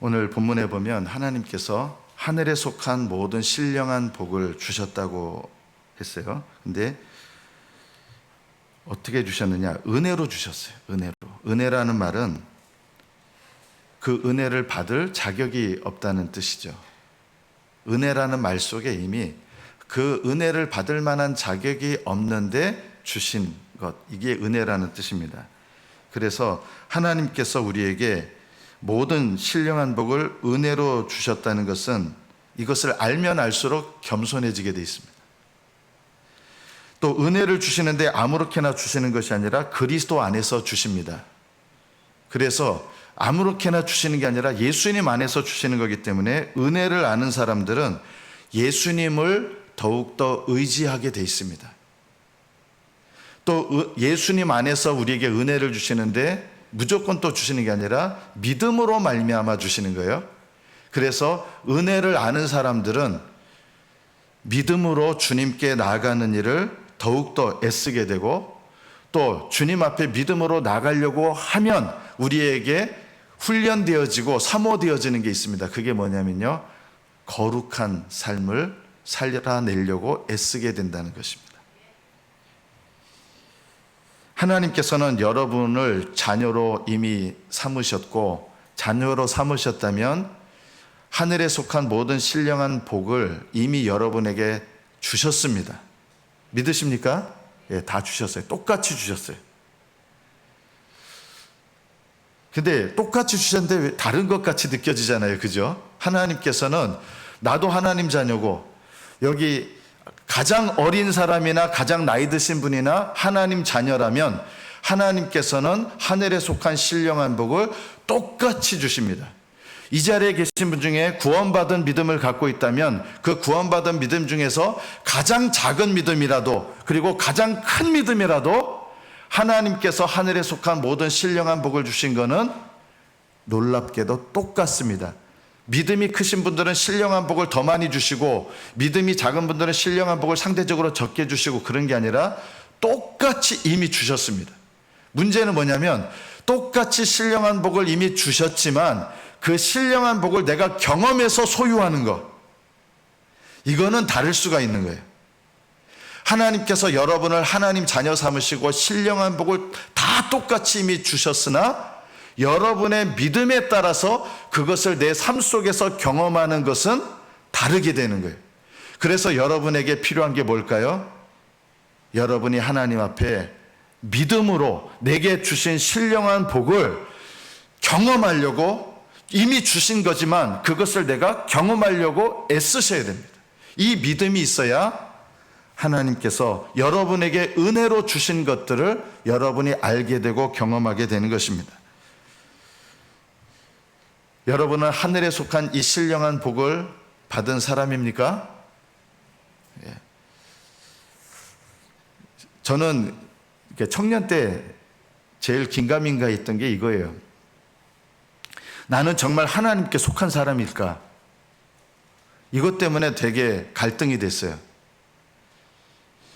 오늘 본문에 보면 하나님께서 하늘에 속한 모든 신령한 복을 주셨다고 했어요. 근데 어떻게 주셨느냐? 은혜로 주셨어요. 은혜로. 은혜라는 말은 그 은혜를 받을 자격이 없다는 뜻이죠. 은혜라는 말 속에 이미 그 은혜를 받을 만한 자격이 없는데 주신 것, 이게 은혜라는 뜻입니다. 그래서 하나님께서 우리에게 모든 신령한 복을 은혜로 주셨다는 것은 이것을 알면 알수록 겸손해지게 되어 있습니다. 또 은혜를 주시는데 아무렇게나 주시는 것이 아니라 그리스도 안에서 주십니다. 그래서 아무렇게나 주시는 게 아니라 예수님 안에서 주시는 거기 때문에 은혜를 아는 사람들은 예수님을 더욱더 의지하게 되어 있습니다. 또 예수님 안에서 우리에게 은혜를 주시는데 무조건 또 주시는 게 아니라 믿음으로 말미암아 주시는 거예요. 그래서 은혜를 아는 사람들은 믿음으로 주님께 나아가는 일을 더욱더 애쓰게 되고, 또 주님 앞에 믿음으로 나가려고 하면 우리에게 훈련되어지고 사모되어지는 게 있습니다. 그게 뭐냐면요, 거룩한 삶을 살아내려고 애쓰게 된다는 것입니다. 하나님께서는 여러분을 자녀로 이미 삼으셨고, 자녀로 삼으셨다면 하늘에 속한 모든 신령한 복을 이미 여러분에게 주셨습니다. 믿으십니까? 예, 다 주셨어요. 똑같이 주셨어요. 근데 똑같이 주셨는데 왜 다른 것 같이 느껴지잖아요. 그죠? 하나님께서는 나도 하나님 자녀고, 여기 가장 어린 사람이나 가장 나이 드신 분이나 하나님 자녀라면 하나님께서는 하늘에 속한 신령한 복을 똑같이 주십니다. 이 자리에 계신 분 중에 구원받은 믿음을 갖고 있다면 그 구원받은 믿음 중에서 가장 작은 믿음이라도, 그리고 가장 큰 믿음이라도 하나님께서 하늘에 속한 모든 신령한 복을 주신 것은 놀랍게도 똑같습니다. 믿음이 크신 분들은 신령한 복을 더 많이 주시고, 믿음이 작은 분들은 신령한 복을 상대적으로 적게 주시고, 그런 게 아니라 똑같이 이미 주셨습니다. 문제는 뭐냐면 똑같이 신령한 복을 이미 주셨지만 그 신령한 복을 내가 경험해서 소유하는 것, 이거는 다를 수가 있는 거예요. 하나님께서 여러분을 하나님 자녀 삼으시고 신령한 복을 다 똑같이 이미 주셨으나 여러분의 믿음에 따라서 그것을 내 삶 속에서 경험하는 것은 다르게 되는 거예요. 그래서 여러분에게 필요한 게 뭘까요? 여러분이 하나님 앞에 믿음으로 내게 주신 신령한 복을 경험하려고, 이미 주신 거지만 그것을 내가 경험하려고 애쓰셔야 됩니다. 이 믿음이 있어야 하나님께서 여러분에게 은혜로 주신 것들을 여러분이 알게 되고 경험하게 되는 것입니다. 여러분은 하늘에 속한 이 신령한 복을 받은 사람입니까? 예. 저는 청년 때 제일 긴가민가 했던 게 이거예요. 나는 정말 하나님께 속한 사람일까? 이것 때문에 되게 갈등이 됐어요.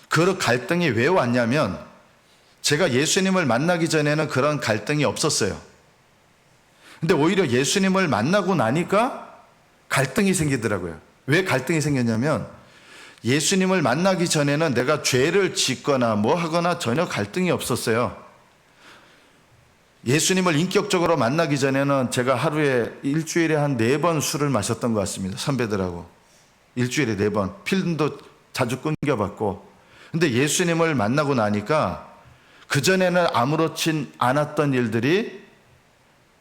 그 갈등이 왜 왔냐면 제가 예수님을 만나기 전에는 그런 갈등이 없었어요. 근데 오히려 예수님을 만나고 나니까 갈등이 생기더라고요. 왜 갈등이 생겼냐면 예수님을 만나기 전에는 내가 죄를 짓거나 뭐 하거나 전혀 갈등이 없었어요. 예수님을 인격적으로 만나기 전에는 제가 하루에 일주일에 한 4번 술을 마셨던 것 같습니다. 선배들하고 일주일에 4번, 필름도 자주 끊겨봤고. 근데 예수님을 만나고 나니까 그전에는 아무렇지 않았던 일들이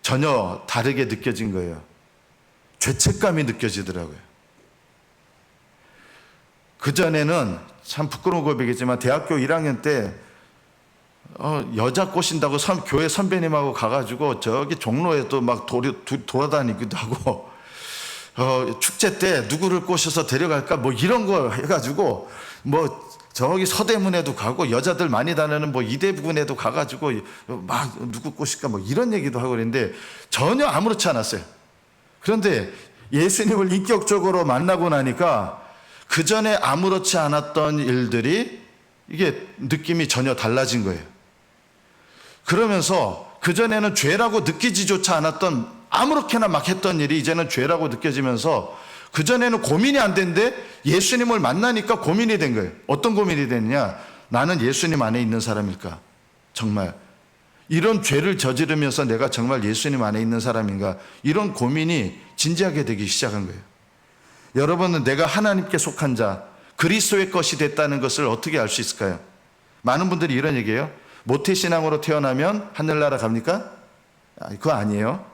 전혀 다르게 느껴진 거예요. 죄책감이 느껴지더라고요. 그전에는 참 부끄러운 고백이지만 대학교 1학년 때 여자 꼬신다고 교회 선배님하고 가가지고 저기 종로에 또 막 돌아다니기도 하고, 축제 때 누구를 꼬셔서 데려갈까 뭐 이런 거 해가지고 뭐 저기 서대문에도 가고 여자들 많이 다니는 뭐 이대부근에도 가가지고 막 누구 꼬실까 뭐 이런 얘기도 하고 그랬는데 전혀 아무렇지 않았어요. 그런데 예수님을 인격적으로 만나고 나니까 그전에 아무렇지 않았던 일들이 이게 느낌이 전혀 달라진 거예요. 그러면서 그전에는 죄라고 느끼지조차 않았던 아무렇게나 막 했던 일이 이제는 죄라고 느껴지면서 그전에는 고민이 안 됐는데 예수님을 만나니까 고민이 된 거예요. 어떤 고민이 됐냐? 나는 예수님 안에 있는 사람일까? 정말 이런 죄를 저지르면서 내가 정말 예수님 안에 있는 사람인가? 이런 고민이 진지하게 되기 시작한 거예요. 여러분은 내가 하나님께 속한 자, 그리스도의 것이 됐다는 것을 어떻게 알 수 있을까요? 많은 분들이 이런 얘기해요. 모태신앙으로 태어나면 하늘나라 갑니까? 그거 아니에요.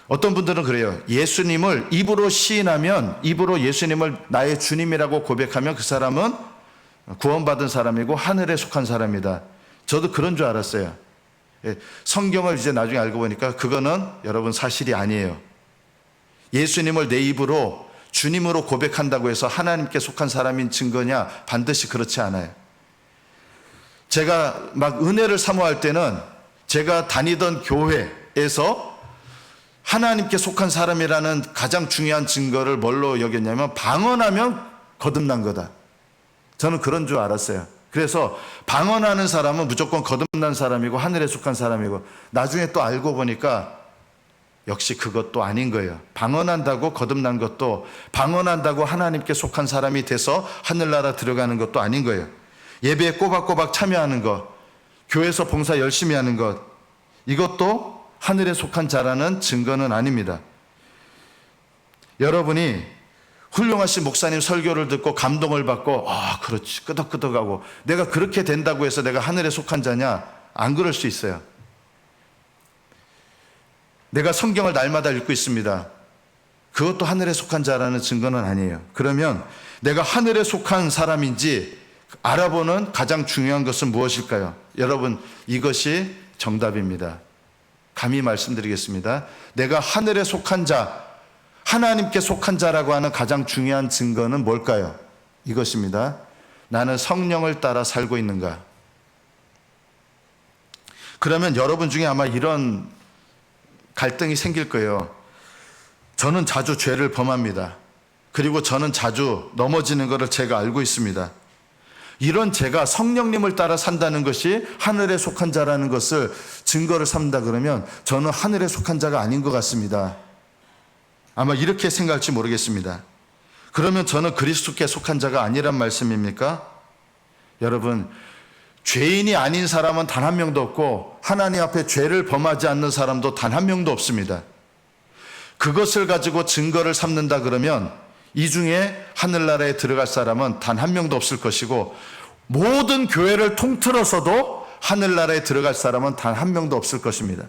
어떤 분들은 그래요. 예수님을 입으로 시인하면, 입으로 예수님을 나의 주님이라고 고백하면 그 사람은 구원받은 사람이고 하늘에 속한 사람이다. 저도 그런 줄 알았어요. 성경을 이제 나중에 알고 보니까 그거는 여러분 사실이 아니에요. 예수님을 내 입으로 주님으로 고백한다고 해서 하나님께 속한 사람인 증거냐? 반드시 그렇지 않아요. 제가 막 은혜를 사모할 때는 제가 다니던 교회에서 하나님께 속한 사람이라는 가장 중요한 증거를 뭘로 여겼냐면 방언하면 거듭난 거다. 저는 그런 줄 알았어요. 그래서 방언하는 사람은 무조건 거듭난 사람이고 하늘에 속한 사람이고, 나중에 또 알고 보니까 역시 그것도 아닌 거예요. 방언한다고 거듭난 것도, 방언한다고 하나님께 속한 사람이 돼서 하늘나라 들어가는 것도 아닌 거예요. 예배에 꼬박꼬박 참여하는 것, 교회에서 봉사 열심히 하는 것, 이것도 하늘에 속한 자라는 증거는 아닙니다. 여러분이 훌륭하신 목사님 설교를 듣고 감동을 받고 그렇지 끄덕끄덕하고 내가 그렇게 된다고 해서 내가 하늘에 속한 자냐? 안 그럴 수 있어요. 내가 성경을 날마다 읽고 있습니다. 그것도 하늘에 속한 자라는 증거는 아니에요. 그러면 내가 하늘에 속한 사람인지 알아보는 가장 중요한 것은 무엇일까요? 여러분, 이것이 정답입니다. 감히 말씀드리겠습니다. 내가 하늘에 속한 자, 하나님께 속한 자라고 하는 가장 중요한 증거는 뭘까요? 이것입니다. 나는 성령을 따라 살고 있는가? 그러면 여러분 중에 아마 이런 갈등이 생길 거예요. 저는 자주 죄를 범합니다. 그리고 저는 자주 넘어지는 것을 제가 알고 있습니다. 이런 제가 성령님을 따라 산다는 것이 하늘에 속한 자라는 것을 증거를 삼는다 그러면 저는 하늘에 속한 자가 아닌 것 같습니다. 아마 이렇게 생각할지 모르겠습니다. 그러면 저는 그리스도께 속한 자가 아니란 말씀입니까? 여러분, 죄인이 아닌 사람은 단 한 명도 없고 하나님 앞에 죄를 범하지 않는 사람도 단 한 명도 없습니다. 그것을 가지고 증거를 삼는다 그러면 이 중에 하늘나라에 들어갈 사람은 단 한 명도 없을 것이고, 모든 교회를 통틀어서도 하늘나라에 들어갈 사람은 단 한 명도 없을 것입니다.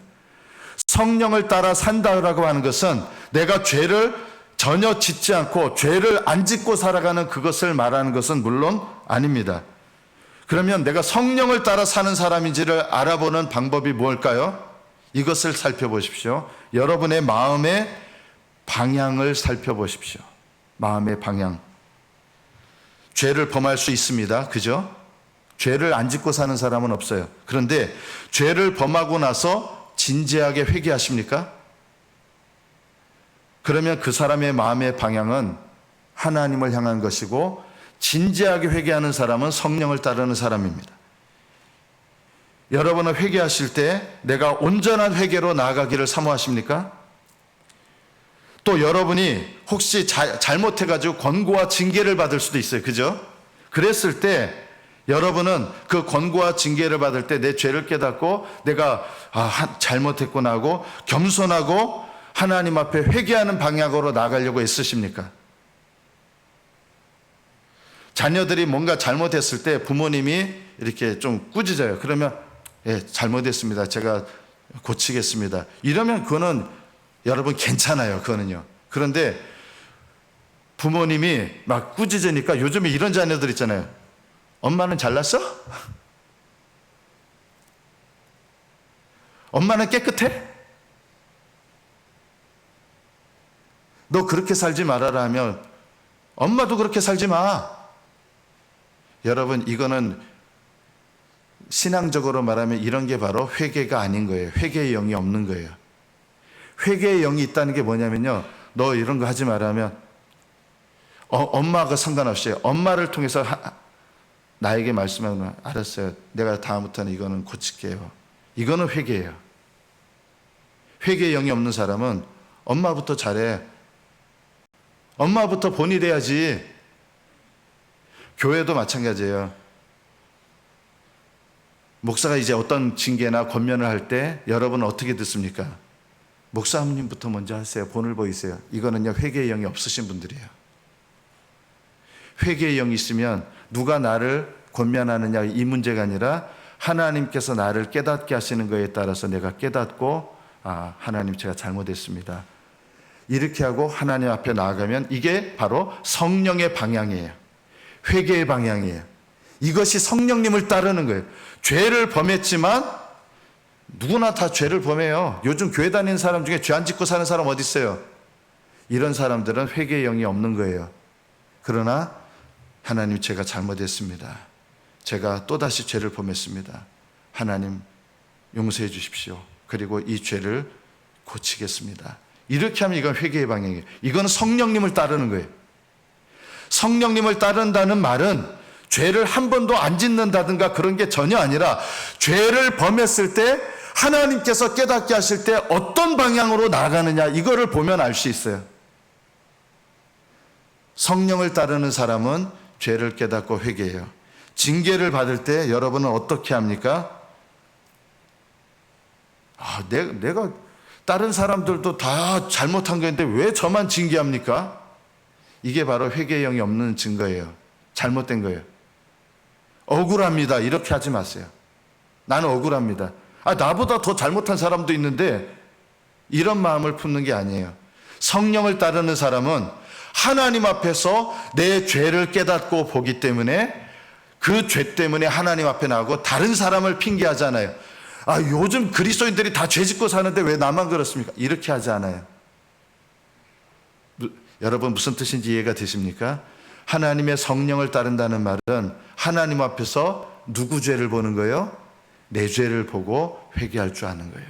성령을 따라 산다라고 하는 것은 내가 죄를 전혀 짓지 않고 죄를 안 짓고 살아가는 그것을 말하는 것은 물론 아닙니다. 그러면 내가 성령을 따라 사는 사람인지를 알아보는 방법이 뭘까요? 이것을 살펴보십시오. 여러분의 마음의 방향을 살펴보십시오. 마음의 방향. 죄를 범할 수 있습니다. 그죠? 죄를 안 짓고 사는 사람은 없어요. 그런데 죄를 범하고 나서 진지하게 회개하십니까? 그러면 그 사람의 마음의 방향은 하나님을 향한 것이고, 진지하게 회개하는 사람은 성령을 따르는 사람입니다. 여러분은 회개하실 때 내가 온전한 회개로 나아가기를 사모하십니까? 또 여러분이 혹시 잘못해가지고 권고와 징계를 받을 수도 있어요. 그죠? 그랬을 때 여러분은 그 권고와 징계를 받을 때 내 죄를 깨닫고 내가 잘못했구나 하고 겸손하고 하나님 앞에 회개하는 방향으로 나가려고 애쓰십니까? 자녀들이 뭔가 잘못했을 때 부모님이 이렇게 좀 꾸짖어요. 그러면 잘못했습니다. 제가 고치겠습니다. 이러면 그거는 여러분 괜찮아요. 그거는요. 그런데 부모님이 막 꾸짖으니까 요즘에 이런 자녀들 있잖아요. 엄마는 잘났어? 엄마는 깨끗해? 너 그렇게 살지 말아라 하면 엄마도 그렇게 살지 마. 여러분, 이거는 신앙적으로 말하면 이런 게 바로 회개가 아닌 거예요. 회개의 영이 없는 거예요. 회개의 영이 있다는 게 뭐냐면요, 너 이런 거 하지 마라 하면 엄마가 상관없이 엄마를 통해서 나에게 말씀하면 알았어요. 내가 다음부터는 이거는 고칠게요. 이거는 회개예요. 회개의 영이 없는 사람은 엄마부터 잘해. 엄마부터 본이 돼야지. 교회도 마찬가지예요. 목사가 이제 어떤 징계나 권면을 할 때 여러분은 어떻게 듣습니까? 목사님부터 먼저 하세요. 본을 보이세요. 이거는요, 회개의 영이 없으신 분들이에요. 회개의 영이 있으면 누가 나를 권면하느냐 이 문제가 아니라 하나님께서 나를 깨닫게 하시는 거에 따라서 내가 깨닫고 하나님 제가 잘못했습니다. 이렇게 하고 하나님 앞에 나아가면 이게 바로 성령의 방향이에요. 회개의 방향이에요. 이것이 성령님을 따르는 거예요. 죄를 범했지만 누구나 다 죄를 범해요. 요즘 교회 다니는 사람 중에 죄 안 짓고 사는 사람 어디 있어요? 이런 사람들은 회개의 영이 없는 거예요. 그러나 하나님 제가 잘못했습니다. 제가 또다시 죄를 범했습니다. 하나님 용서해 주십시오. 그리고 이 죄를 고치겠습니다. 이렇게 하면 이건 회개의 방향이에요. 이건 성령님을 따르는 거예요. 성령님을 따른다는 말은 죄를 한 번도 안 짓는다든가 그런 게 전혀 아니라 죄를 범했을 때 하나님께서 깨닫게 하실 때 어떤 방향으로 나가느냐 이거를 보면 알 수 있어요. 성령을 따르는 사람은 죄를 깨닫고 회개해요. 징계를 받을 때 여러분은 어떻게 합니까? 내가 다른 사람들도 다 잘못한 건데 왜 저만 징계합니까? 이게 바로 회개의 영이 없는 증거예요. 잘못된 거예요. 억울합니다. 이렇게 하지 마세요. 나는 억울합니다. 나보다 더 잘못한 사람도 있는데 이런 마음을 품는 게 아니에요. 성령을 따르는 사람은 하나님 앞에서 내 죄를 깨닫고 보기 때문에 그 죄 때문에 하나님 앞에 나가고 다른 사람을 핑계하잖아요. 요즘 그리스도인들이 다 죄 짓고 사는데 왜 나만 그렇습니까? 이렇게 하지 않아요. 여러분 무슨 뜻인지 이해가 되십니까? 하나님의 성령을 따른다는 말은 하나님 앞에서 누구 죄를 보는 거예요? 내 죄를 보고 회개할 줄 아는 거예요.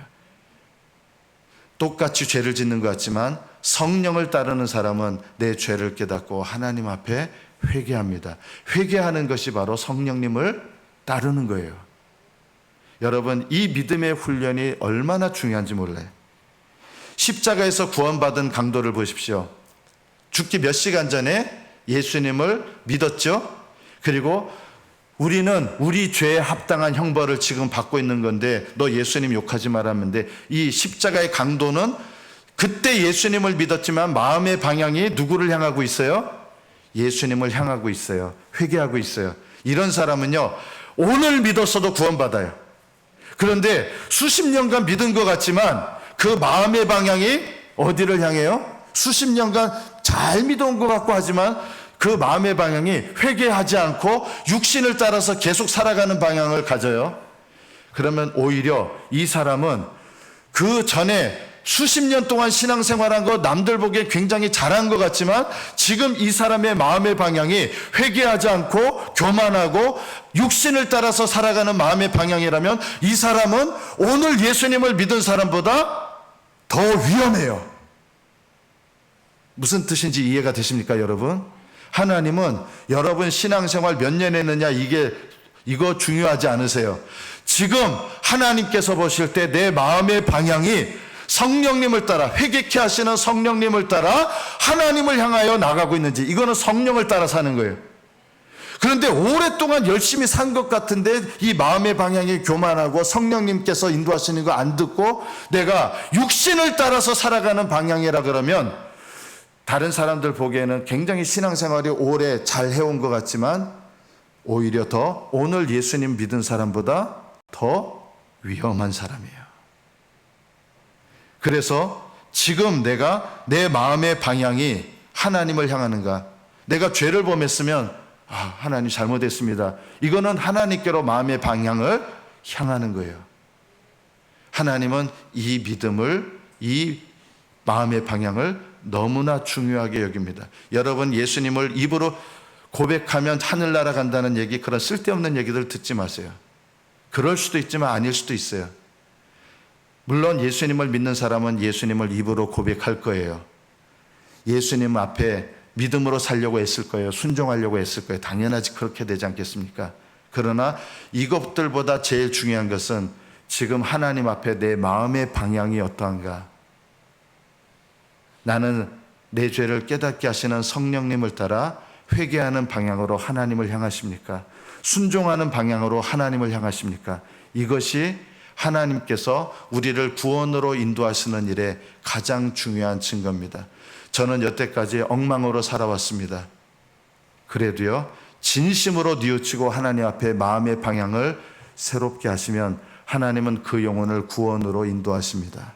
똑같이 죄를 짓는 것 같지만 성령을 따르는 사람은 내 죄를 깨닫고 하나님 앞에 회개합니다. 회개하는 것이 바로 성령님을 따르는 거예요. 여러분 이 믿음의 훈련이 얼마나 중요한지 몰라요. 십자가에서 구원받은 강도를 보십시오. 죽기 몇 시간 전에 예수님을 믿었죠. 그리고 우리는 우리 죄에 합당한 형벌을 지금 받고 있는 건데 너 예수님 욕하지 말았는데 이 십자가의 강도는 그때 예수님을 믿었지만 마음의 방향이 누구를 향하고 있어요? 예수님을 향하고 있어요. 회개하고 있어요. 이런 사람은요 오늘 믿었어도 구원받아요. 그런데 수십 년간 믿은 것 같지만 그 마음의 방향이 어디를 향해요? 수십 년간 잘 믿어온 것 같고 하지만 그 마음의 방향이 회개하지 않고 육신을 따라서 계속 살아가는 방향을 가져요. 그러면 오히려 이 사람은 그 전에 수십 년 동안 신앙생활한 거 남들 보기에 굉장히 잘한 것 같지만 지금 이 사람의 마음의 방향이 회개하지 않고 교만하고 육신을 따라서 살아가는 마음의 방향이라면 이 사람은 오늘 예수님을 믿은 사람보다 더 위험해요. 무슨 뜻인지 이해가 되십니까, 여러분? 하나님은 여러분 신앙생활 몇 년 했느냐 이거 중요하지 않으세요. 지금 하나님께서 보실 때 내 마음의 방향이 성령님을 따라 회개케 하시는 성령님을 따라 하나님을 향하여 나가고 있는지 이거는 성령을 따라 사는 거예요. 그런데 오랫동안 열심히 산 것 같은데 이 마음의 방향이 교만하고 성령님께서 인도하시는 거 안 듣고 내가 육신을 따라서 살아가는 방향이라 그러면 다른 사람들 보기에는 굉장히 신앙생활이 오래 잘 해온 것 같지만 오히려 더 오늘 예수님 믿은 사람보다 더 위험한 사람이에요. 그래서 지금 내가 내 마음의 방향이 하나님을 향하는가? 내가 죄를 범했으면 하나님 잘못했습니다. 이거는 하나님께로 마음의 방향을 향하는 거예요. 하나님은 이 믿음을, 이 마음의 방향을 너무나 중요하게 여깁니다. 여러분 예수님을 입으로 고백하면 하늘나라 간다는 얘기, 그런 쓸데없는 얘기들 듣지 마세요. 그럴 수도 있지만 아닐 수도 있어요. 물론 예수님을 믿는 사람은 예수님을 입으로 고백할 거예요. 예수님 앞에 믿음으로 살려고 애쓸 거예요. 순종하려고 애쓸 거예요. 당연하지 그렇게 되지 않겠습니까? 그러나 이것들보다 제일 중요한 것은 지금 하나님 앞에 내 마음의 방향이 어떠한가? 나는 내 죄를 깨닫게 하시는 성령님을 따라 회개하는 방향으로 하나님을 향하십니까? 순종하는 방향으로 하나님을 향하십니까? 이것이 하나님께서 우리를 구원으로 인도하시는 일에 가장 중요한 증거입니다. 저는 여태까지 엉망으로 살아왔습니다. 그래도요, 진심으로 뉘우치고 하나님 앞에 마음의 방향을 새롭게 하시면 하나님은 그 영혼을 구원으로 인도하십니다.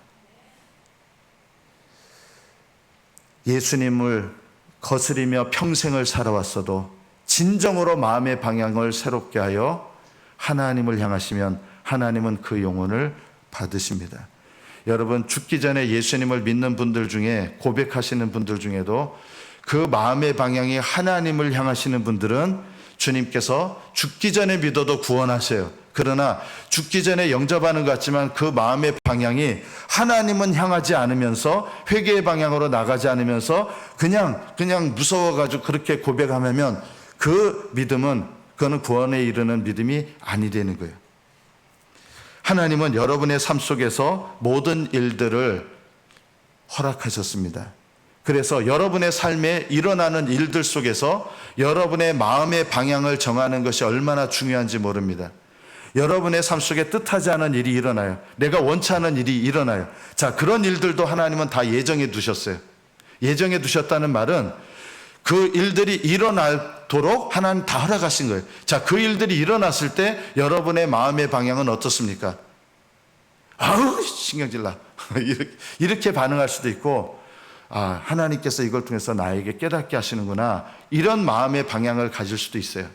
예수님을 거스리며 평생을 살아왔어도 진정으로 마음의 방향을 새롭게 하여 하나님을 향하시면 하나님은 그 영혼을 받으십니다. 여러분, 죽기 전에 예수님을 믿는 분들 중에, 고백하시는 분들 중에도 그 마음의 방향이 하나님을 향하시는 분들은 주님께서 죽기 전에 믿어도 구원하세요. 그러나 죽기 전에 영접하는 것 같지만 그 마음의 방향이 하나님은 향하지 않으면서, 회개의 방향으로 나가지 않으면서 그냥 무서워가지고 그렇게 고백하면 그 믿음은, 그거는 구원에 이르는 믿음이 아니 되는 거예요. 하나님은 여러분의 삶 속에서 모든 일들을 허락하셨습니다. 그래서 여러분의 삶에 일어나는 일들 속에서 여러분의 마음의 방향을 정하는 것이 얼마나 중요한지 모릅니다. 여러분의 삶 속에 뜻하지 않은 일이 일어나요. 내가 원치 않은 일이 일어나요. 자, 그런 일들도 하나님은 다 예정해 두셨어요. 예정해 두셨다는 말은 그 일들이 일어나도록 하나님 다 허락하신 거예요. 자, 그 일들이 일어났을 때 여러분의 마음의 방향은 어떻습니까? 아우, 신경질 나. 이렇게 반응할 수도 있고, 아, 하나님께서 이걸 통해서 나에게 깨닫게 하시는구나, 이런 마음의 방향을 가질 수도 있어요.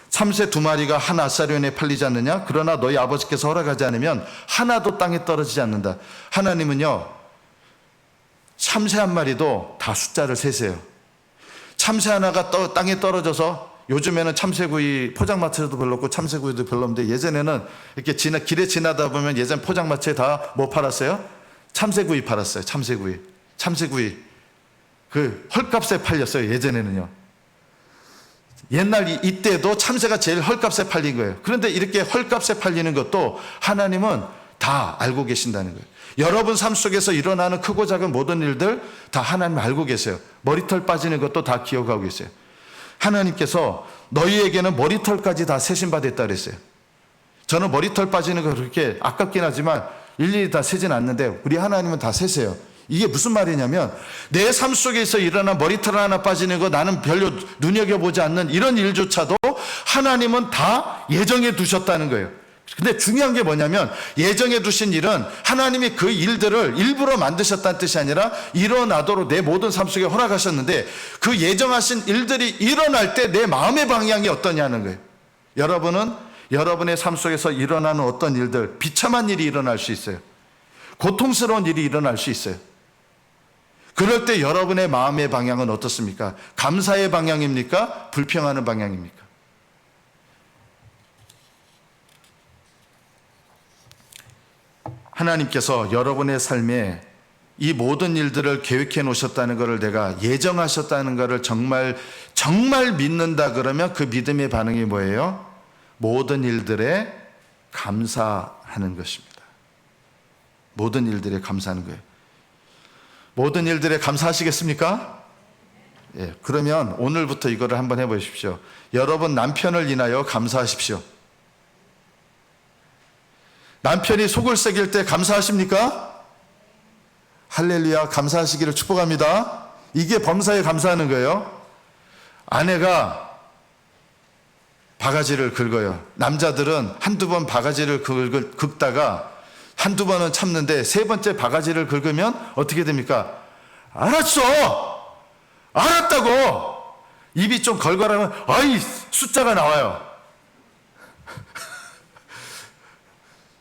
참새 2마리가 한 아사리온에 팔리지 않느냐? 그러나 너희 아버지께서 허락하지 않으면 하나도 땅에 떨어지지 않는다. 하나님은요, 참새 1마리도 다 숫자를 세세요. 참새 하나가 땅에 떨어져서, 요즘에는 참새구이 포장마차에도 별로 없고 참새구이도 별로 없는데, 예전에는 이렇게 길에 지나다 보면 예전 포장마차에 다 뭐 팔았어요? 참새구이 팔았어요. 참새구이 그 헐값에 팔렸어요. 예전에는요. 옛날 이때도 참새가 제일 헐값에 팔린 거예요. 그런데 이렇게 헐값에 팔리는 것도 하나님은 다 알고 계신다는 거예요. 여러분 삶 속에서 일어나는 크고 작은 모든 일들 다 하나님 알고 계세요. 머리털 빠지는 것도 다 기억하고 계세요. 하나님께서 너희에게는 머리털까지 다 세신 바 됐다 그랬어요. 저는 머리털 빠지는 거 그렇게 아깝긴 하지만 일일이 다 세진 않는데 우리 하나님은 다 세세요. 이게 무슨 말이냐면, 내 삶 속에서 일어난 머리털 하나 빠지는 거 나는 별로 눈여겨보지 않는 이런 일조차도 하나님은 다 예정해 두셨다는 거예요. 근데 중요한 게 뭐냐면, 예정해 두신 일은 하나님이 그 일들을 일부러 만드셨다는 뜻이 아니라 일어나도록 내 모든 삶 속에 허락하셨는데, 그 예정하신 일들이 일어날 때 내 마음의 방향이 어떠냐는 거예요. 여러분은 여러분의 삶 속에서 일어나는 어떤 일들, 비참한 일이 일어날 수 있어요. 고통스러운 일이 일어날 수 있어요. 그럴 때 여러분의 마음의 방향은 어떻습니까? 감사의 방향입니까? 불평하는 방향입니까? 하나님께서 여러분의 삶에 이 모든 일들을 계획해 놓으셨다는 것을, 내가 예정하셨다는 것을 정말 믿는다 그러면 그 믿음의 반응이 뭐예요? 모든 일들에 감사하는 것입니다. 모든 일들에 감사하는 거예요. 모든 일들에 감사하시겠습니까? 예, 그러면 오늘부터 이거를 한번 해보십시오. 여러분 남편을 인하여 감사하십시오. 남편이 속을 새길 때 감사하십니까? 할렐루야, 감사하시기를 축복합니다. 이게 범사에 감사하는 거예요. 아내가 바가지를 긁어요. 남자들은 한두 번 바가지를 긁다가 한두 번은 참는데, 세 번째 바가지를 긁으면 어떻게 됩니까? 알았어! 알았다고! 입이 좀 걸걸하면, 아이, 숫자가 나와요.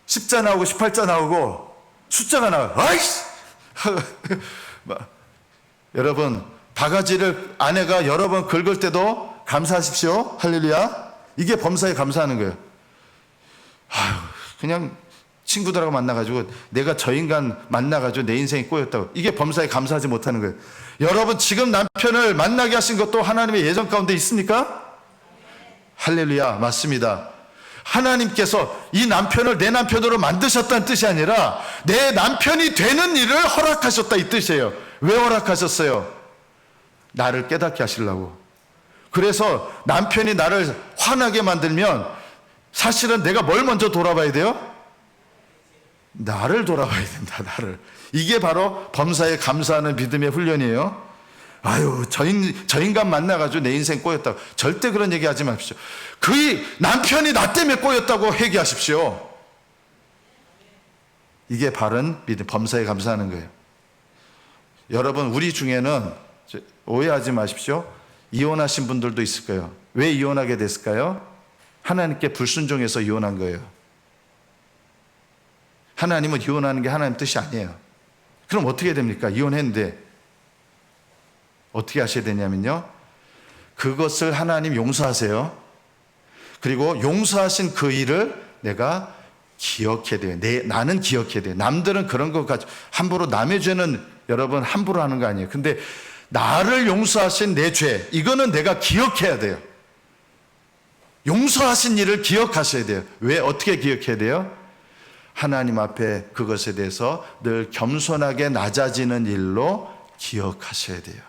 10자 나오고 18자 나오고 숫자가 나와요. 아이씨! 여러분, 바가지를 아내가 여러 번 긁을 때도 감사하십시오. 할렐루야. 이게 범사에 감사하는 거예요. 아유, 그냥 친구들하고 만나가지고 내가 저 인간 만나가지고 내 인생이 꼬였다고, 이게 범사에 감사하지 못하는 거예요. 여러분, 지금 남편을 만나게 하신 것도 하나님의 예정 가운데 있습니까? 할렐루야, 맞습니다. 하나님께서 이 남편을 내 남편으로 만드셨다는 뜻이 아니라 내 남편이 되는 일을 허락하셨다 이 뜻이에요. 왜 허락하셨어요? 나를 깨닫게 하시려고. 그래서 남편이 나를 화나게 만들면 사실은 내가 뭘 먼저 돌아봐야 돼요? 나를 돌아봐야 된다. 나를. 이게 바로 범사에 감사하는 믿음의 훈련이에요. 아유, 저 인간 만나가지고 내 인생 꼬였다고. 절대 그런 얘기 하지 마십시오. 그 남편이 나 때문에 꼬였다고 회개하십시오. 이게 바른 믿음, 범사에 감사하는 거예요. 여러분, 우리 중에는 오해하지 마십시오. 이혼하신 분들도 있을 거예요. 왜 이혼하게 됐을까요? 하나님께 불순종해서 이혼한 거예요. 하나님은 이혼하는 게 하나님 뜻이 아니에요. 그럼 어떻게 됩니까? 이혼했는데 어떻게 하셔야 되냐면요, 그것을 하나님 용서하세요. 그리고 용서하신 그 일을 내가 기억해야 돼요. 나는 기억해야 돼요. 남들은 그런 것 가지고 함부로 남의 죄는 여러분 함부로 하는 거 아니에요. 근데 나를 용서하신 내 죄, 이거는 내가 기억해야 돼요. 용서하신 일을 기억하셔야 돼요. 왜? 어떻게 기억해야 돼요? 하나님 앞에 그것에 대해서 늘 겸손하게 낮아지는 일로 기억하셔야 돼요.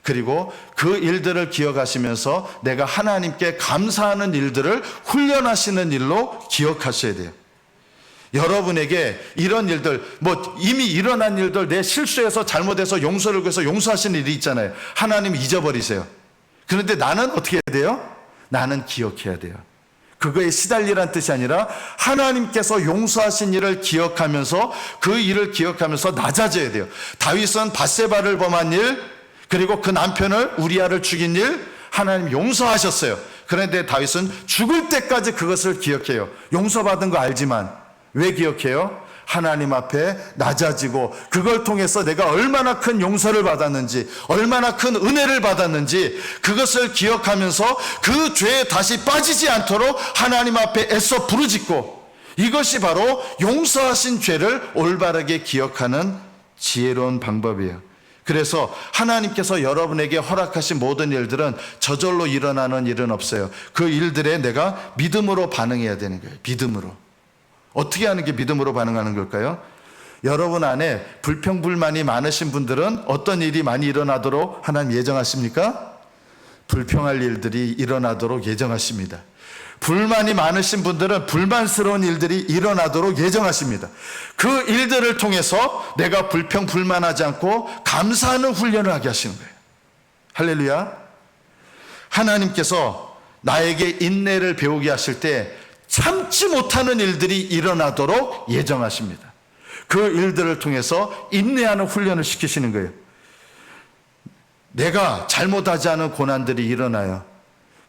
그리고 그 일들을 기억하시면서 내가 하나님께 감사하는 일들을 훈련하시는 일로 기억하셔야 돼요. 여러분에게 이런 일들, 이미 일어난 일들, 내 실수해서 잘못해서 용서를 구해서 용서하시는 일이 있잖아요. 하나님 잊어버리세요. 그런데 나는 어떻게 해야 돼요? 나는 기억해야 돼요. 그거에 시달리란 뜻이 아니라 하나님께서 용서하신 일을 기억하면서 그 일을 기억하면서 낮아져야 돼요. 다윗은 밧세바를 범한 일, 그리고 그 남편을 우리아를 죽인 일 하나님 용서하셨어요. 그런데 다윗은 죽을 때까지 그것을 기억해요. 용서받은 거 알지만 왜 기억해요? 하나님 앞에 낮아지고 그걸 통해서 내가 얼마나 큰 용서를 받았는지, 얼마나 큰 은혜를 받았는지 그것을 기억하면서 그 죄에 다시 빠지지 않도록 하나님 앞에 애써 부르짖고, 이것이 바로 용서하신 죄를 올바르게 기억하는 지혜로운 방법이에요. 그래서 하나님께서 여러분에게 허락하신 모든 일들은 저절로 일어나는 일은 없어요. 그 일들에 내가 믿음으로 반응해야 되는 거예요. 믿음으로. 어떻게 하는 게 믿음으로 반응하는 걸까요? 여러분 안에 불평불만이 많으신 분들은 어떤 일이 많이 일어나도록 하나님 예정하십니까? 불평할 일들이 일어나도록 예정하십니다. 불만이 많으신 분들은 불만스러운 일들이 일어나도록 예정하십니다. 그 일들을 통해서 내가 불평불만하지 않고 감사하는 훈련을 하게 하시는 거예요. 할렐루야. 하나님께서 나에게 인내를 배우게 하실 때 참지 못하는 일들이 일어나도록 예정하십니다. 그 일들을 통해서 인내하는 훈련을 시키시는 거예요. 내가 잘못하지 않은 고난들이 일어나요.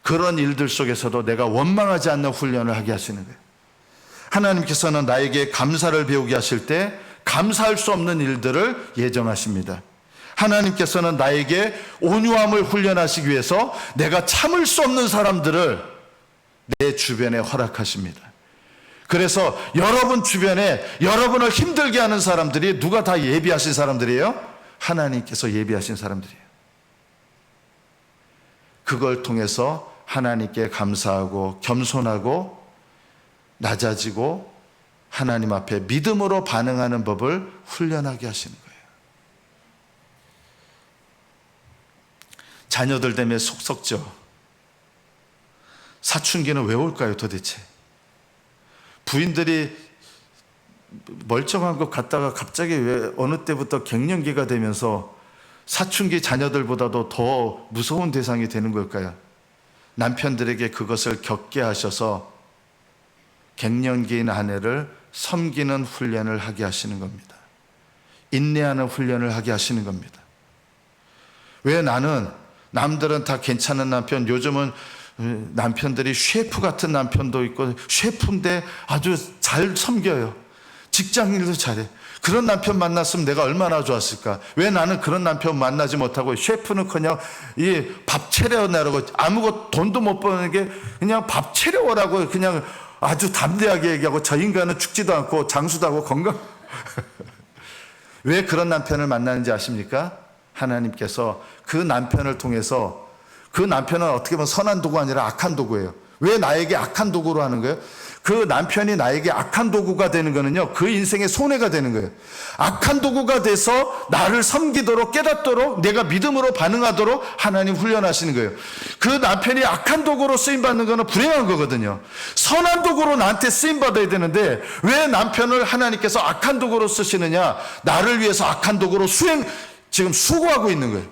그런 일들 속에서도 내가 원망하지 않는 훈련을 하게 하시는 거예요. 하나님께서는 나에게 감사를 배우게 하실 때 감사할 수 없는 일들을 예정하십니다. 하나님께서는 나에게 온유함을 훈련하시기 위해서 내가 참을 수 없는 사람들을 내 주변에 허락하십니다. 그래서 여러분 주변에 여러분을 힘들게 하는 사람들이 누가 다 예비하신 사람들이에요? 하나님께서 예비하신 사람들이에요. 그걸 통해서 하나님께 감사하고 겸손하고 낮아지고 하나님 앞에 믿음으로 반응하는 법을 훈련하게 하시는 거예요. 자녀들 때문에 속 썩죠. 사춘기는 왜 올까요 도대체? 부인들이 멀쩡한 것 같다가 갑자기 왜 어느 때부터 갱년기가 되면서 사춘기 자녀들보다도 더 무서운 대상이 되는 걸까요? 남편들에게 그것을 겪게 하셔서 갱년기인 아내를 섬기는 훈련을 하게 하시는 겁니다. 인내하는 훈련을 하게 하시는 겁니다. 왜 나는 남들은 다 괜찮은 남편, 요즘은 남편들이 셰프 같은 남편도 있고 셰프인데 아주 잘 섬겨요. 직장 일도 잘해. 그런 남편 만났으면 내가 얼마나 좋았을까. 왜 나는 그런 남편 만나지 못하고 셰프는커녕 이 밥 차려오라고 아무것도 돈도 못 버는 게 그냥 밥 차려오라고 그냥 아주 담대하게 얘기하고 저 인간은 죽지도 않고 장수도 하고 건강. 왜 그런 남편을 만나는지 아십니까? 하나님께서 그 남편을 통해서, 그 남편은 어떻게 보면 선한 도구 아니라 악한 도구예요. 왜 나에게 악한 도구로 하는 거예요? 그 남편이 나에게 악한 도구가 되는 거는요, 그 인생의 손해가 되는 거예요. 악한 도구가 돼서 나를 섬기도록, 깨닫도록, 내가 믿음으로 반응하도록 하나님 훈련하시는 거예요. 그 남편이 악한 도구로 쓰임받는 거는 불행한 거거든요. 선한 도구로 나한테 쓰임받아야 되는데 왜 남편을 하나님께서 악한 도구로 쓰시느냐? 나를 위해서 악한 도구로 지금 수고하고 있는 거예요.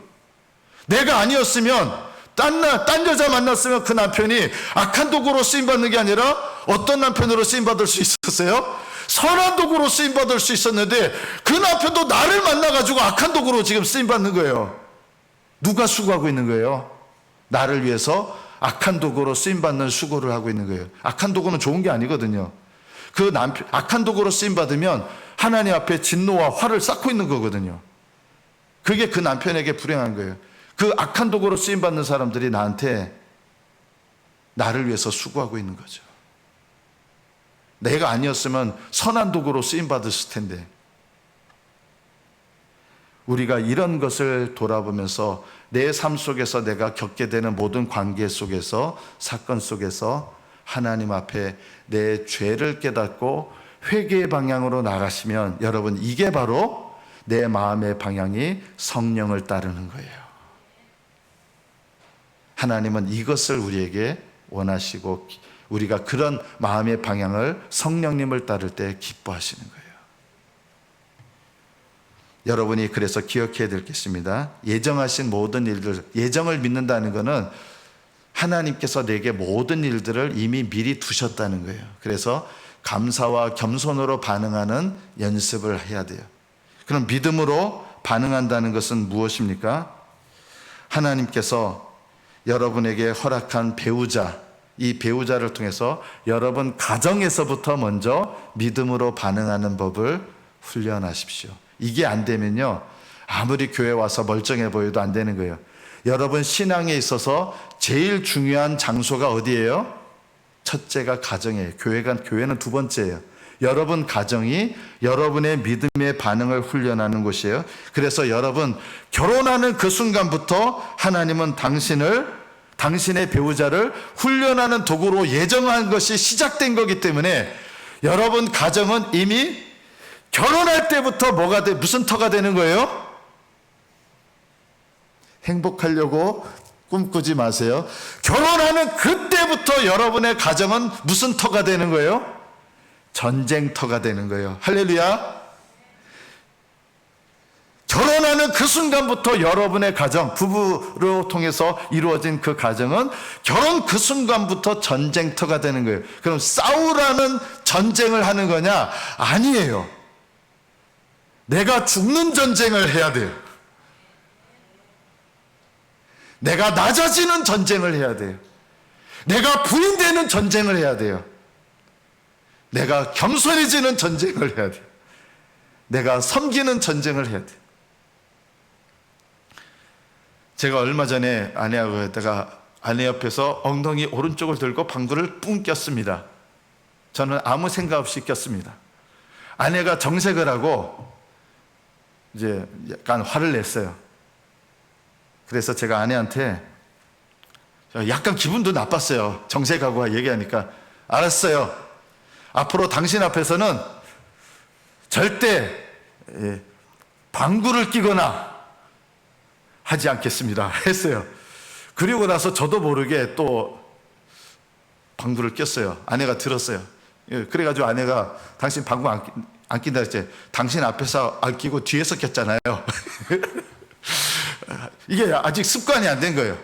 내가 아니었으면 딴 여자 만났으면 그 남편이 악한 도구로 쓰임받는 게 아니라 어떤 남편으로 쓰임받을 수 있었어요? 선한 도구로 쓰임받을 수 있었는데 그 남편도 나를 만나가지고 악한 도구로 지금 쓰임받는 거예요. 누가 수고하고 있는 거예요? 나를 위해서 악한 도구로 쓰임받는 수고를 하고 있는 거예요. 악한 도구는 좋은 게 아니거든요. 그 남편, 악한 도구로 쓰임받으면 하나님 앞에 진노와 화를 쌓고 있는 거거든요. 그게 그 남편에게 불행한 거예요. 그 악한 도구로 쓰임받는 사람들이 나를 위해서 수고하고 있는 거죠. 내가 아니었으면 선한 도구로 쓰임받았을 텐데. 우리가 이런 것을 돌아보면서 내 삶 속에서 내가 겪게 되는 모든 관계 속에서, 사건 속에서 하나님 앞에 내 죄를 깨닫고 회개의 방향으로 나가시면 여러분, 이게 바로 내 마음의 방향이 성령을 따르는 거예요. 하나님은 이것을 우리에게 원하시고 우리가 그런 마음의 방향을, 성령님을 따를 때 기뻐하시는 거예요. 여러분이 그래서 기억해야 될 게 있습니다. 예정하신 모든 일들, 예정을 믿는다는 것은 하나님께서 내게 모든 일들을 이미 미리 두셨다는 거예요. 그래서 감사와 겸손으로 반응하는 연습을 해야 돼요. 그럼 믿음으로 반응한다는 것은 무엇입니까? 하나님께서 여러분에게 허락한 배우자, 이 배우자를 통해서 여러분 가정에서부터 먼저 믿음으로 반응하는 법을 훈련하십시오. 이게 안 되면요, 아무리 교회 와서 멀쩡해 보여도 안 되는 거예요. 여러분 신앙에 있어서 제일 중요한 장소가 어디예요? 첫째가 가정이에요. 교회는 두 번째예요. 여러분 가정이 여러분의 믿음의 반응을 훈련하는 곳이에요. 그래서 여러분 결혼하는 그 순간부터 하나님은 당신의 배우자를 훈련하는 도구로 예정한 것이 시작된 거기 때문에 여러분 가정은 이미 결혼할 때부터 무슨 터가 되는 거예요? 행복하려고 꿈꾸지 마세요. 결혼하는 그때부터 여러분의 가정은 무슨 터가 되는 거예요? 전쟁터가 되는 거예요. 할렐루야. 결혼하는 그 순간부터 여러분의 가정, 부부로 통해서 이루어진 그 가정은 결혼 그 순간부터 전쟁터가 되는 거예요. 그럼 싸우라는 전쟁을 하는 거냐? 아니에요. 내가 죽는 전쟁을 해야 돼요. 내가 낮아지는 전쟁을 해야 돼요. 내가 부인되는 전쟁을 해야 돼요. 내가 겸손해지는 전쟁을 해야 돼요. 내가 섬기는 전쟁을 해야 돼요. 제가 얼마 전에 아내하고 했다가 아내 옆에서 엉덩이 오른쪽을 들고 방구를 뿡 꼈습니다. 저는 아무 생각 없이 꼈습니다. 아내가 정색을 하고 이제 약간 화를 냈어요. 그래서 제가 아내한테 약간 기분도 나빴어요. 정색하고 얘기하니까. 알았어요. 앞으로 당신 앞에서는 절대 방구를 끼거나 하지 않겠습니다 했어요. 그리고 나서 저도 모르게 또 방구를 꼈어요. 아내가 들었어요. 그래가지고 아내가 당신 방구 안 낀다 했지. 당신 앞에서 안 끼고 뒤에서 꼈잖아요. 이게 아직 습관이 안 된 거예요.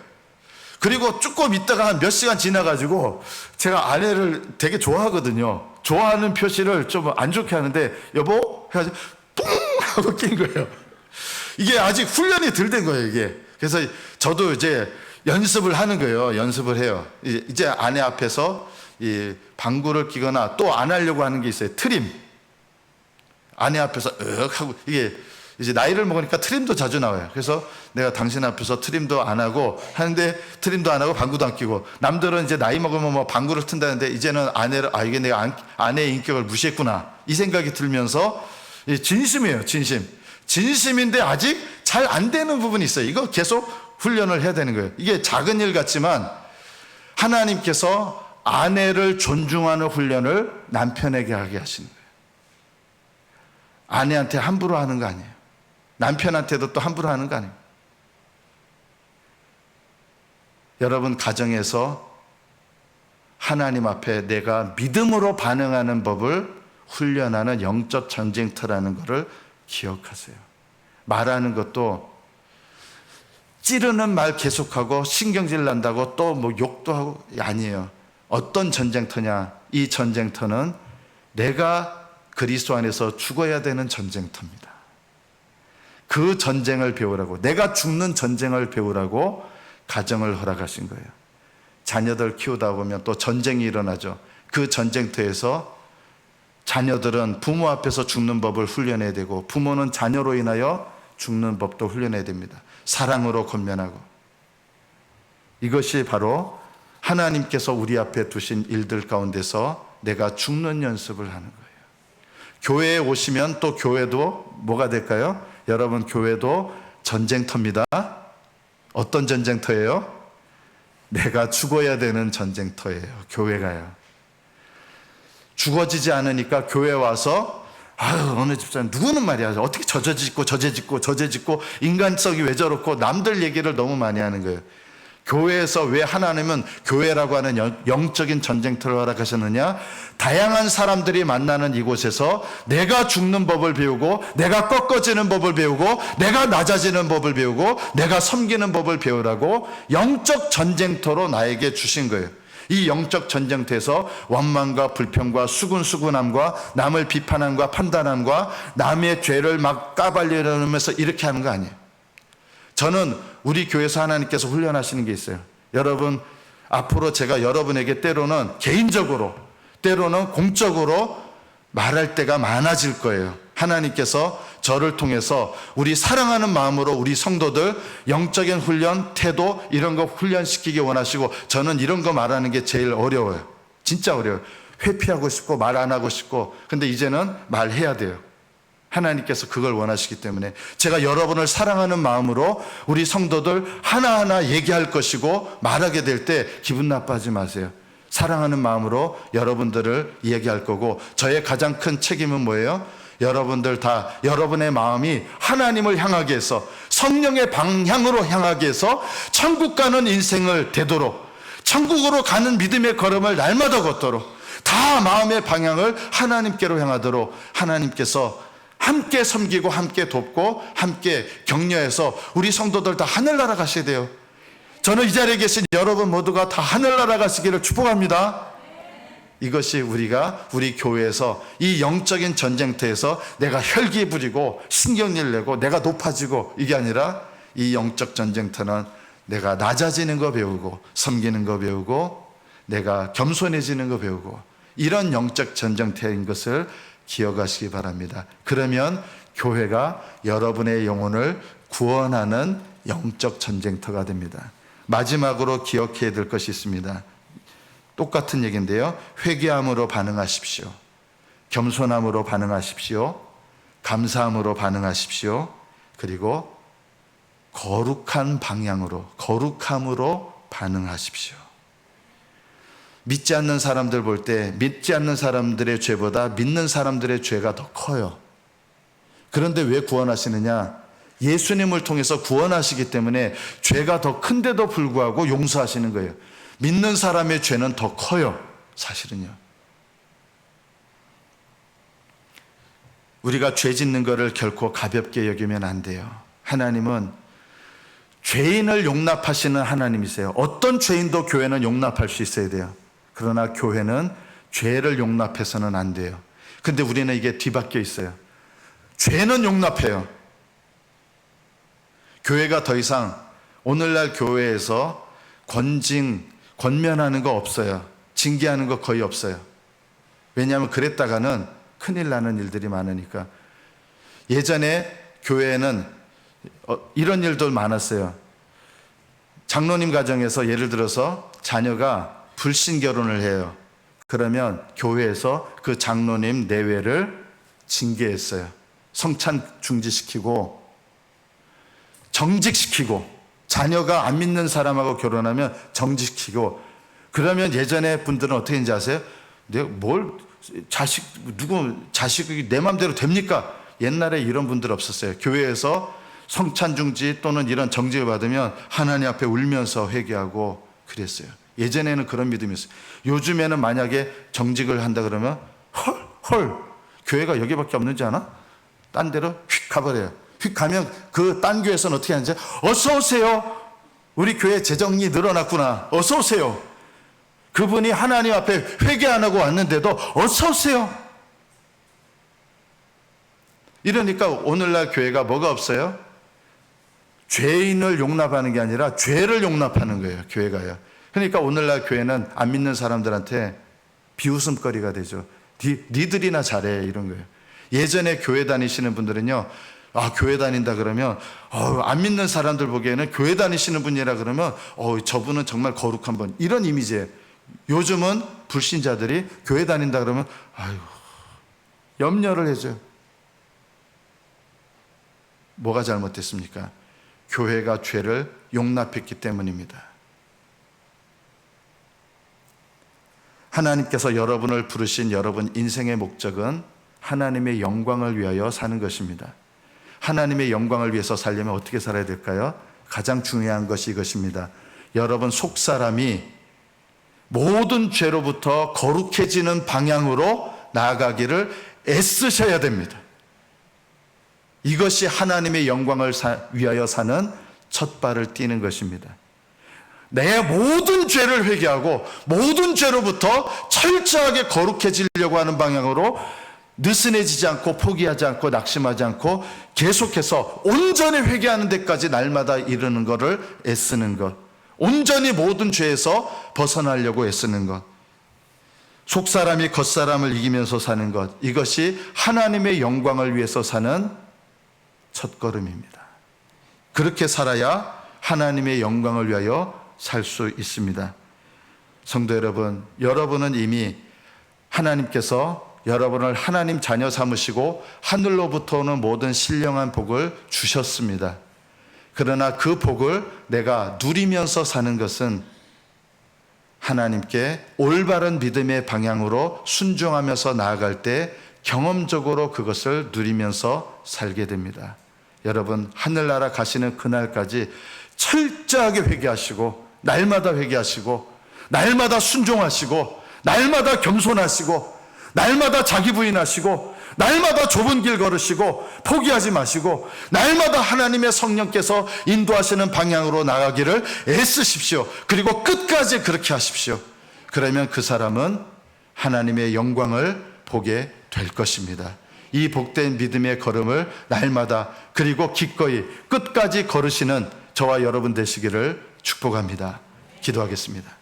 그리고 조금 있다가 한 몇 시간 지나가지고 제가 아내를 되게 좋아하거든요. 좋아하는 표시를 좀 안 좋게 하는데 여보? 해가지고 뿡! 하고 낀 거예요. 이게 아직 훈련이 덜 된 거예요, 이게. 그래서 저도 이제 연습을 하는 거예요. 연습을 해요. 이제 아내 앞에서 이 방구를 끼거나 또 안 하려고 하는 게 있어요. 트림. 아내 앞에서 하고 이게 이제 나이를 먹으니까 트림도 자주 나와요. 그래서 내가 당신 앞에서 트림도 안 하고 하는데 트림도 안 하고 방구도 안 끼고 남들은 이제 나이 먹으면 뭐 방구를 튼다는데 이제는 이게 내가 아내의 인격을 무시했구나 이 생각이 들면서 진심이에요. 진심인데 아직 잘 안 되는 부분이 있어요. 이거 계속 훈련을 해야 되는 거예요. 이게 작은 일 같지만 하나님께서 아내를 존중하는 훈련을 남편에게 하게 하시는 거예요. 아내한테 함부로 하는 거 아니에요. 남편한테도 또 함부로 하는 거 아니에요. 여러분, 가정에서 하나님 앞에 내가 믿음으로 반응하는 법을 훈련하는 영적 전쟁터라는 것을 기억하세요. 말하는 것도 찌르는 말 계속하고 신경질 난다고 또 뭐 욕도 하고 아니에요. 어떤 전쟁터냐? 이 전쟁터는 내가 그리스도 안에서 죽어야 되는 전쟁터입니다. 그 전쟁을 배우라고, 내가 죽는 전쟁을 배우라고 가정을 허락하신 거예요. 자녀들 키우다 보면 또 전쟁이 일어나죠. 그 전쟁터에서 자녀들은 부모 앞에서 죽는 법을 훈련해야 되고, 부모는 자녀로 인하여 죽는 법도 훈련해야 됩니다. 사랑으로 권면하고. 이것이 바로 하나님께서 우리 앞에 두신 일들 가운데서 내가 죽는 연습을 하는 거예요. 교회에 오시면 또 교회도 뭐가 될까요? 여러분, 교회도 전쟁터입니다. 어떤 전쟁터예요? 내가 죽어야 되는 전쟁터예요. 교회가요. 죽어지지 않으니까 교회 와서 아유, 어느 집사님 누구는 말이야 어떻게 저죄 짓고 인간성이 왜 저렇고 남들 얘기를 너무 많이 하는 거예요. 교회에서 왜 하나님은 교회라고 하는 영적인 전쟁터를 허락하셨느냐? 다양한 사람들이 만나는 이곳에서 내가 죽는 법을 배우고, 내가 꺾어지는 법을 배우고, 내가 낮아지는 법을 배우고, 내가 섬기는 법을 배우라고 영적 전쟁터로 나에게 주신 거예요. 이 영적 전쟁터에서 원망과 불평과 수군수군함과 남을 비판함과 판단함과 남의 죄를 막 까발려면서 이렇게 하는 거 아니에요. 저는 우리 교회에서 하나님께서 훈련하시는 게 있어요. 여러분, 앞으로 제가 여러분에게 때로는 개인적으로, 때로는 공적으로 말할 때가 많아질 거예요. 하나님께서 저를 통해서 우리 사랑하는 마음으로 우리 성도들 영적인 훈련, 태도 이런 거 훈련시키기 원하시고, 저는 이런 거 말하는 게 제일 어려워요. 진짜 어려워요. 회피하고 싶고 말 안 하고 싶고, 근데 이제는 말해야 돼요. 하나님께서 그걸 원하시기 때문에 제가 여러분을 사랑하는 마음으로 우리 성도들 하나하나 얘기할 것이고, 말하게 될 때 기분 나빠하지 마세요. 사랑하는 마음으로 여러분들을 얘기할 거고, 저의 가장 큰 책임은 뭐예요? 여러분들 다 여러분의 마음이 하나님을 향하게 해서 성령의 방향으로 향하게 해서 천국 가는 인생을 되도록, 천국으로 가는 믿음의 걸음을 날마다 걷도록, 다 마음의 방향을 하나님께로 향하도록 하나님께서 함께 섬기고 함께 돕고 함께 격려해서 우리 성도들 다 하늘나라 가셔야 돼요. 저는 이 자리에 계신 여러분 모두가 다 하늘나라 가시기를 축복합니다. 이것이 우리가 우리 교회에서 이 영적인 전쟁터에서 내가 혈기 부리고 신경질 내고 내가 높아지고, 이게 아니라 이 영적 전쟁터는 내가 낮아지는 거 배우고 섬기는 거 배우고 내가 겸손해지는 거 배우고, 이런 영적 전쟁터인 것을 기억하시기 바랍니다. 그러면 교회가 여러분의 영혼을 구원하는 영적 전쟁터가 됩니다. 마지막으로 기억해야 될 것이 있습니다. 똑같은 얘기인데요. 회개함으로 반응하십시오. 겸손함으로 반응하십시오. 감사함으로 반응하십시오. 그리고 거룩한 방향으로, 거룩함으로 반응하십시오. 믿지 않는 사람들 볼 때 믿지 않는 사람들의 죄보다 믿는 사람들의 죄가 더 커요. 그런데 왜 구원하시느냐? 예수님을 통해서 구원하시기 때문에 죄가 더 큰데도 불구하고 용서하시는 거예요. 믿는 사람의 죄는 더 커요, 사실은요. 우리가 죄 짓는 것을 결코 가볍게 여기면 안 돼요. 하나님은 죄인을 용납하시는 하나님이세요. 어떤 죄인도 교회는 용납할 수 있어야 돼요. 그러나 교회는 죄를 용납해서는 안 돼요. 근데 우리는 이게 뒤바뀌어 있어요. 죄는 용납해요. 교회가 더 이상 오늘날 교회에서 권면하는 거 없어요. 징계하는 거 거의 없어요. 왜냐하면 그랬다가는 큰일 나는 일들이 많으니까. 예전에 교회에는 이런 일도 많았어요. 장로님 가정에서 예를 들어서 자녀가 불신 결혼을 해요. 그러면 교회에서 그 장로님 내외를 징계했어요. 성찬 중지시키고 정직시키고, 자녀가 안 믿는 사람하고 결혼하면 정직시키고, 그러면 예전에 분들은 어떻게 했는지 아세요? 내가 자식이 내 맘대로 됩니까? 옛날에 이런 분들 없었어요. 교회에서 성찬중지 또는 이런 정직을 받으면 하나님 앞에 울면서 회개하고 그랬어요. 예전에는 그런 믿음이 있어요. 요즘에는 만약에 정직을 한다 그러면 헐 교회가 여기밖에 없는지 아나? 딴 데로 휙 가버려요. 휙 가면 그 딴 교회에서는 어떻게 하는지, 어서 오세요. 우리 교회 재정이 늘어났구나. 어서 오세요. 그분이 하나님 앞에 회개 안 하고 왔는데도 어서 오세요. 이러니까 오늘날 교회가 뭐가 없어요? 죄인을 용납하는 게 아니라 죄를 용납하는 거예요. 교회가요. 그러니까 오늘날 교회는 안 믿는 사람들한테 비웃음거리가 되죠. 니들이나 잘해 이런 거예요. 예전에 교회 다니시는 분들은요, 교회 다닌다 그러면 안 믿는 사람들 보기에는 교회 다니시는 분이라 그러면 저분은 정말 거룩한 분, 이런 이미지예요. 요즘은 불신자들이 교회 다닌다 그러면 염려를 해줘요. 뭐가 잘못됐습니까? 교회가 죄를 용납했기 때문입니다. 하나님께서 여러분을 부르신 여러분 인생의 목적은 하나님의 영광을 위하여 사는 것입니다. 하나님의 영광을 위해서 살려면 어떻게 살아야 될까요? 가장 중요한 것이 이것입니다. 여러분 속사람이 모든 죄로부터 거룩해지는 방향으로 나아가기를 애쓰셔야 됩니다. 이것이 하나님의 영광을 위하여 사는 첫 발을 띄는 것입니다. 내 모든 죄를 회개하고 모든 죄로부터 철저하게 거룩해지려고 하는 방향으로 느슨해지지 않고 포기하지 않고 낙심하지 않고 계속해서 온전히 회개하는 데까지 날마다 이르는 것을 애쓰는 것, 온전히 모든 죄에서 벗어나려고 애쓰는 것, 속사람이 겉사람을 이기면서 사는 것, 이것이 하나님의 영광을 위해서 사는 첫걸음입니다. 그렇게 살아야 하나님의 영광을 위하여 살 수 있습니다. 성도 여러분, 여러분은 이미 하나님께서 여러분을 하나님 자녀 삼으시고 하늘로부터 오는 모든 신령한 복을 주셨습니다. 그러나 그 복을 내가 누리면서 사는 것은 하나님께 올바른 믿음의 방향으로 순종하면서 나아갈 때 경험적으로 그것을 누리면서 살게 됩니다. 여러분, 하늘나라 가시는 그날까지 철저하게 회개하시고 날마다 회개하시고 날마다 순종하시고 날마다 겸손하시고 날마다 자기 부인하시고 날마다 좁은 길 걸으시고 포기하지 마시고 날마다 하나님의 성령께서 인도하시는 방향으로 나가기를 애쓰십시오. 그리고 끝까지 그렇게 하십시오. 그러면 그 사람은 하나님의 영광을 보게 될 것입니다. 이 복된 믿음의 걸음을 날마다 그리고 기꺼이 끝까지 걸으시는 저와 여러분 되시기를 축복합니다. 기도하겠습니다.